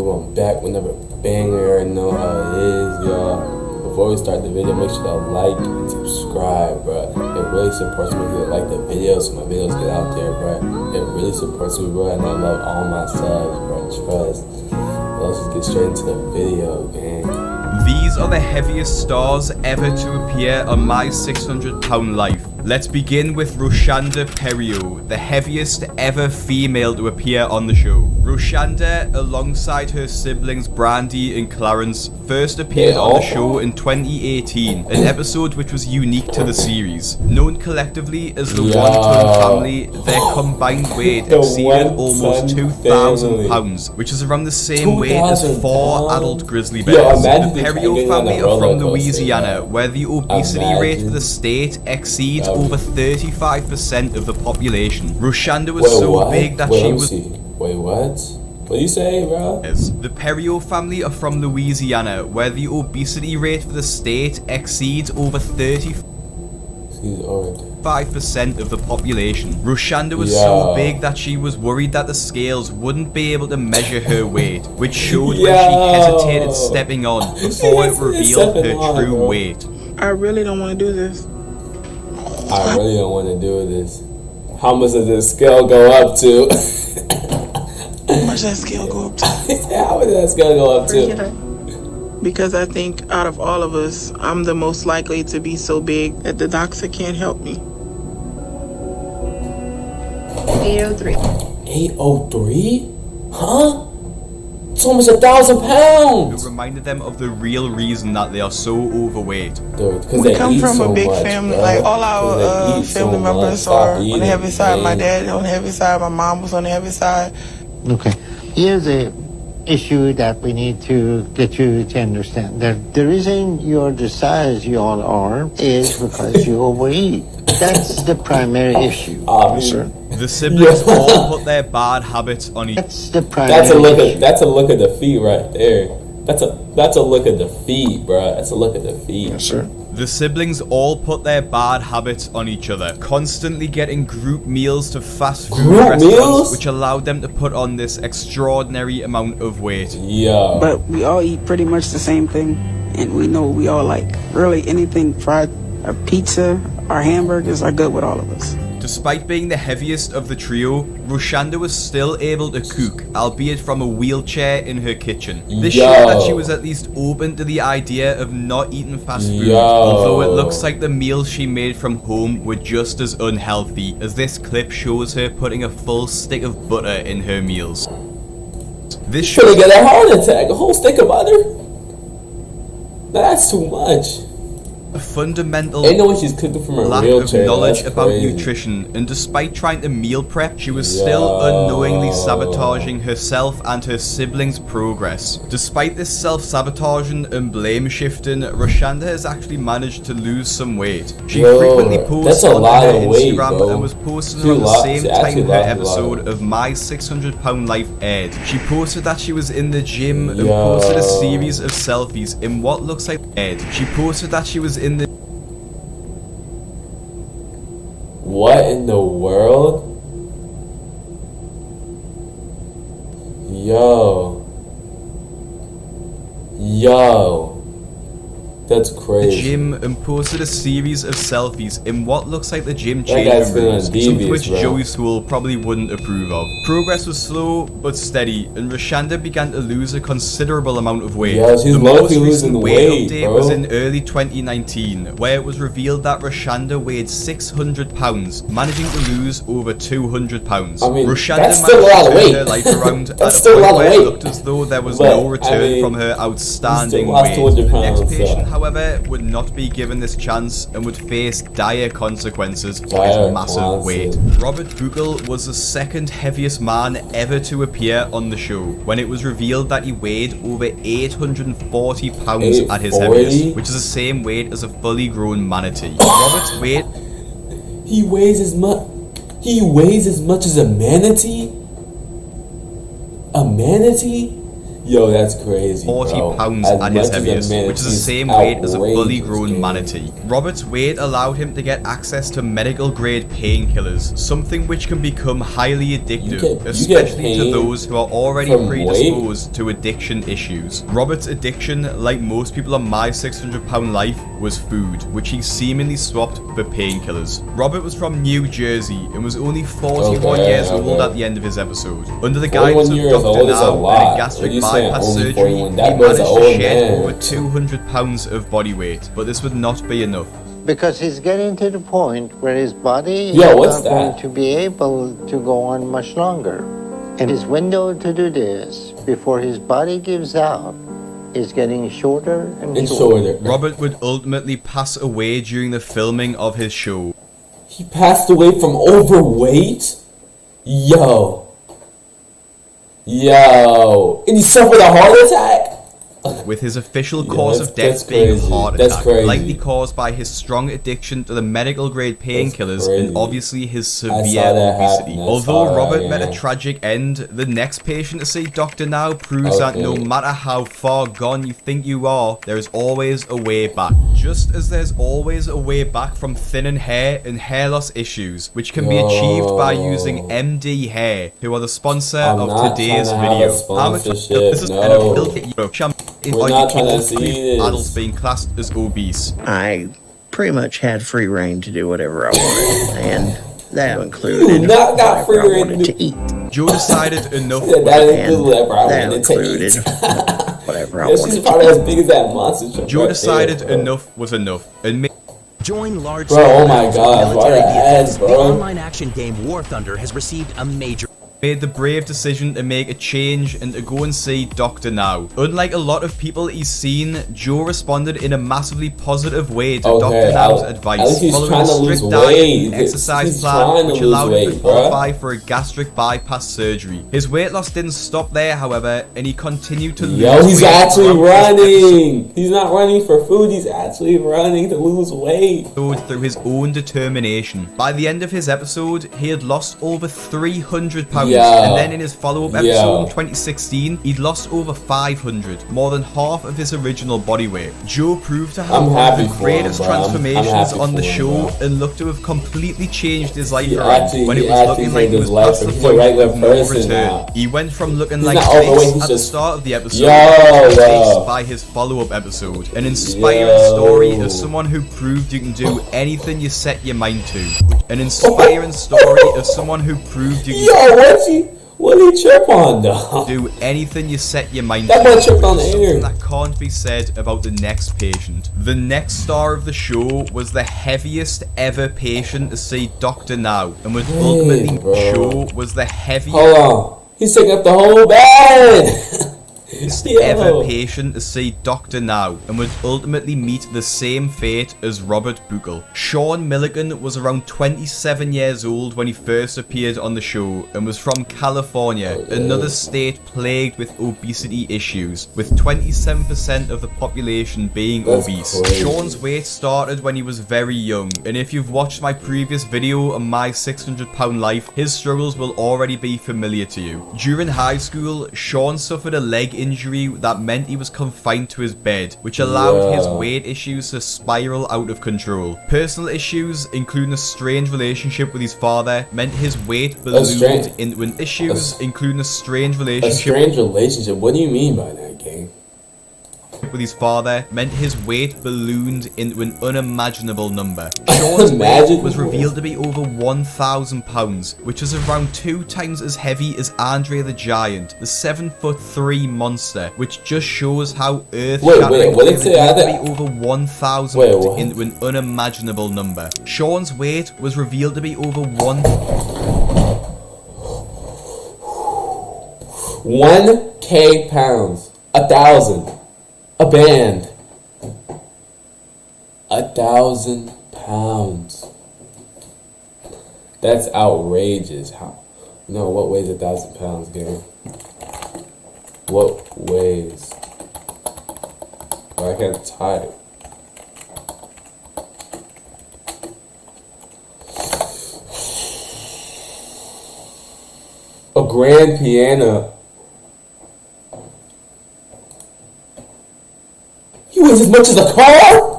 Going back with another banger. Know how it is, y'all. Before we start the video, make sure to like and subscribe, bro. It really supports me to like the videos so my videos get out there, bro. It really supports me, bro, and I love all my subs, bro. Trust. Let's just get straight into the video, gang. These are the heaviest stars ever to appear on my 600-pound life. Let's begin with Roshanda Perriot, the heaviest ever female to appear on the show. Roshanda, alongside her siblings Brandy and Clarence, first appeared on the show in 2018, an episode which was unique to the series. Known collectively as the One-Ton Family, their combined weight exceeded almost 2,000 pounds, which is around the same weight as 4 adult grizzly bears. The Perriot family are from Louisiana, where the obesity rate for the state exceeds over 35% of the population. Roshanda was so big that she was... Wait, what? What do you say, bro? The Perriot family are from Louisiana, where the obesity rate for the state exceeds over 35% of the population. Roshanda was so big that she was worried that the scales wouldn't be able to measure her weight, which showed when she hesitated stepping on before it revealed her true weight. I really don't want to do this. I really don't want to do this. How much does this scale go up to? How much does that scale go up to? How much does that scale go up to? Because I think out of all of us, I'm the most likely to be so big that the doctor can't help me. 803. 803? Huh? It's almost 1,000 pounds! It reminded them of the real reason that they are so overweight. Dude, we come from a big family. Like all our family members are on the heavy side. My dad on the heavy side. My mom was on the heavy side. Okay. Here's the issue that we need to get you to understand. That the reason you're the size you all are is because you overeat. That's the primary issue. Obviously. The siblings all put their bad habits on each other. That's the primary That's a look at the feet right there. That's a look at the feet, bro. That's a look at the feet. Yes, sir. The siblings all put their bad habits on each other, constantly getting group meals to fast food restaurants, which allowed them to put on this extraordinary amount of weight. Yeah. But we all eat pretty much the same thing, and we know we all like really anything fried, our pizza, our hamburgers are good with all of us. Despite being the heaviest of the trio, Roshanda was still able to cook, albeit from a wheelchair in her kitchen. This showed that she was at least open to the idea of not eating fast food, although it looks like the meals she made from home were just as unhealthy, as this clip shows her putting a full stick of butter in her meals. This should get a heart attack, a whole stick of butter? That's too much. A fundamental lack of knowledge about nutrition, and despite trying to meal prep, she was still unknowingly sabotaging herself and her siblings' progress. Despite this self-sabotaging and blame-shifting, Roshanda has actually managed to lose some weight. She frequently posts on her Instagram and was posting around the same time her episode of My 600-Pound Life aired. She posted that she was in the gym and posted a series of selfies in what looks like She posted that she was in the... What in the world? Yo. That's crazy. The gym and posted a series of selfies in what looks like the gym changing rooms, something which Joey Swoole probably wouldn't approve of. Progress was slow but steady, and Roshanda began to lose a considerable amount of weight. The most recent weight update was in early 2019, where it was revealed that Roshanda weighed 600 pounds, managing to lose over 200 pounds. I mean, Roshanda that's still a lot of weight. Her life around at That's a point where it weight. looked as though there was no return from her outstanding weight. The next patient, however, would not be given this chance and would face dire consequences for his massive weight. Robert Buchel was the second heaviest man ever to appear on the show, when it was revealed that he weighed over 840 pounds at his heaviest, which is the same weight as a fully grown manatee. Robert's weight... He weighs as much as a manatee? A manatee? Yo, that's crazy, 40 bro. pounds As at his much as a heaviest, man, which is the he's same weight as a fully outrageous, grown man. manatee. Robert's weight allowed him to get access to medical grade painkillers, something which can become highly addictive, You get especially to pain those who are already from predisposed to addiction issues. Robert's addiction, like most people on My 600 Pound Life, was food, which he seemingly swapped for painkillers. Robert was from New Jersey and was only 41 years old at the end of his episode. Under the guidance of Dr. Now and a gastric bypass surgery, he managed to shed over 200 pounds of body weight, but this would not be enough. Because he's getting to the point where his body is what's not going that? to be able to go on much longer. And his window to do this before his body gives out is getting shorter and shorter. Robert would ultimately pass away during the filming of his show. He passed away from overweight? Yo. And he suffered a heart attack? With his official cause of death being a heart attack, likely caused by his strong addiction to the medical grade painkillers and obviously his severe obesity. Although Robert met a tragic end, the next patient to see Dr. Now proves that no matter how far gone you think you are, there is always a way back. Just as there's always a way back from thinning hair and hair loss issues, which can be achieved by using MD Hair, who are the sponsor of today's video. This is We're not trying to see this. Adults being classed as obese. I pretty much had free reign to do whatever I wanted, and that included got free whatever I reign wanted to eat. Joe decided enough that That included whatever I wanted she's to probably eat. as big as that monster truck. Joe decided enough was enough and made Join large oh my god, why the ads, The bro? online action game War Thunder has received a major the brave decision to make a change and to go and see Dr. Now. Unlike a lot of people he's seen, Joe responded in a massively positive way to Dr. Now's advice, following a strict diet and exercise plan which allowed him to qualify for a gastric bypass surgery. His weight loss didn't stop there, however, and he continued to lose weight. He's actually running! He's not running for food, he's actually running to lose weight. Through his own determination. By the end of his episode, he had lost over 300 pounds. And then in his follow-up episode in 2016, he'd lost over 500, more than half of his original body weight. Joe proved to have one of the greatest transformations on the show and looked to have completely changed his life around when it was looking like he was past the point of no return. He went from looking like space at the start of the episode to space by his follow-up episode. An inspiring story of someone who proved you can do anything you set your mind to. An inspiring story of someone who proved you can what did he trip on, though? do anything you set your mind that to. That tripped on the air. That can't be said about the next patient. The next star of the show was the heaviest ever patient to see Dr. Now, and was ultimately was the heaviest. Hold on, he's taking up the whole bed. Ever patient to see Dr. Now and would ultimately meet the same fate as Robert Buchel. Sean Milligan was around 27 years old when he first appeared on the show and was from California, another state plagued with obesity issues, with 27% of the population being obese. Crazy. Sean's weight started when he was very young, and if you've watched my previous video on My 600 Pound Life, his struggles will already be familiar to you. During high school, Sean suffered a leg injury that meant he was confined to his bed, which allowed his weight issues to spiral out of control. Personal issues, including a strange relationship with his father, meant his weight ballooned into an including a strange relationship. A strange relationship? What do you mean by that, gang? With his father meant his weight ballooned into an unimaginable number. Sean's weight was revealed to be over 1,000 pounds, which is around 2 times as heavy as Andre the Giant, the 7'3" monster, which just shows how earth-shattering it would be over 1,000 into an unimaginable number. Sean's weight was revealed to be over 1K pounds. 1,000. A band. 1,000 pounds. That's outrageous. How? No, what weighs 1,000 pounds, gang? What weighs? Oh, I can't type. A grand piano. He weighs as much as a car?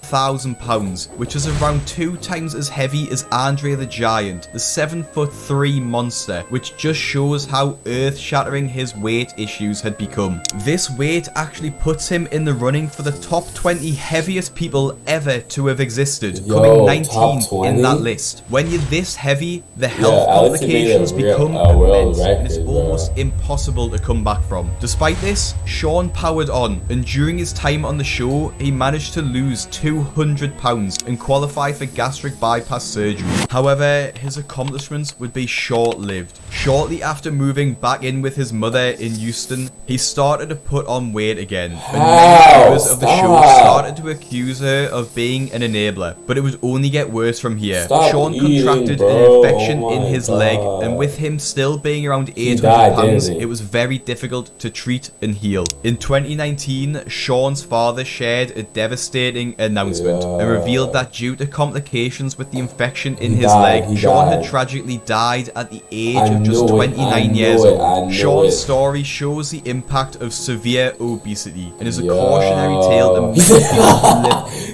£1,000, which is around 2 times as heavy as Andre the Giant, the 7'3" monster, which just shows how earth-shattering his weight issues had become. This weight actually puts him in the running for the top 20 heaviest people ever to have existed, coming 19th in that list. When you're this heavy, the health complications become immense, and it's almost impossible to come back from. Despite this, Sean powered on, and during his time on the show, he managed to lose 200 pounds and qualify for gastric bypass surgery. However, his accomplishments would be short-lived. Shortly after moving back in with his mother in Houston, he started to put on weight again, and many viewers of the show started to accuse her of being an enabler, but it would only get worse from here. Sean contracted an infection in his leg, and with him still being around 800 pounds, it was very difficult to treat and heal. In 2019, Sean's father shared a devastating announcement and revealed that due to complications with the infection in his leg, Sean had tragically died at the age of just 29 years old. Sean's story shows the impact of severe obesity and is a cautionary tale to many people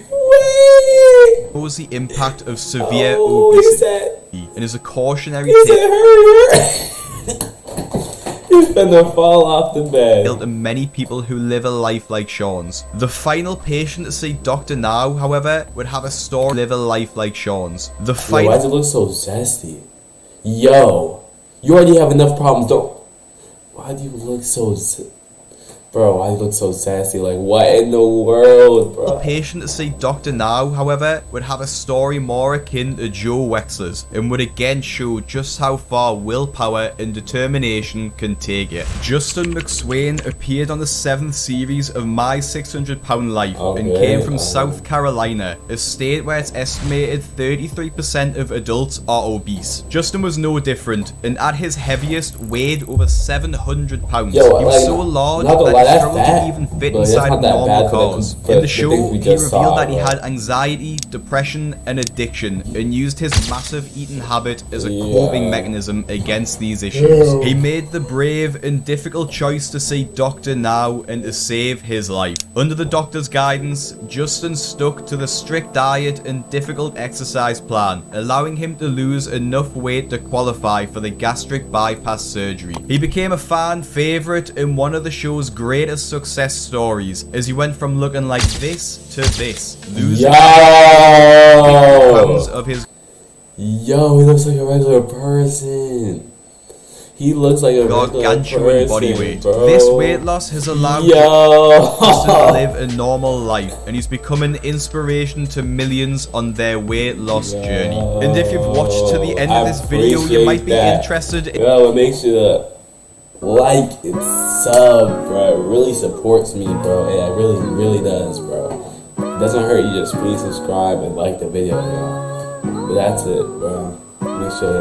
who live. Shows the impact of severe obesity and is a cautionary tale. He's gonna fall off the bed. To many people who live a life like Sean's. The final patient to see Dr. Now, however, would have a story live a life like Sean's. The final. Why does it look so zesty? Yo, you already have enough problems. Why do you look so Bro, why do you look so sassy? Like, what in the world, bro? The patient to see Dr. Now, however, would have a story more akin to Joe Wexler's and would again show just how far willpower and determination can take you. Justin McSwain appeared on the 7th series of My 600 Pound Life and came from South Carolina, a state where it's estimated 33% of adults are obese. Justin was no different, and at his heaviest weighed over 700 pounds. Yo, he was so large that he struggled to even fit inside of normal cars. In the show, he revealed that he had anxiety, depression, and addiction, and used his massive eating habit as a coping mechanism against these issues. He made the brave and difficult choice to see Dr. Now and to save his life. Under the doctor's guidance, Justin stuck to the strict diet and difficult exercise plan, allowing him to lose enough weight to qualify for the gastric bypass surgery. He became a fan favorite and one of the show's greatest success stories, as he went from looking like this to this, losing pounds of his. Yo, he looks like a regular person. He looks like a gargantuan body weight. Bro. This weight loss has allowed Justin to live a normal life, and he's become an inspiration to millions on their weight loss journey. And if you've watched to the end of this video, you might be interested in. Yo, it makes you like and sub, bro. It really supports me, bro. It really does, bro. It doesn't hurt you, just please subscribe and like the video, y'all. But that's it, bro. Make sure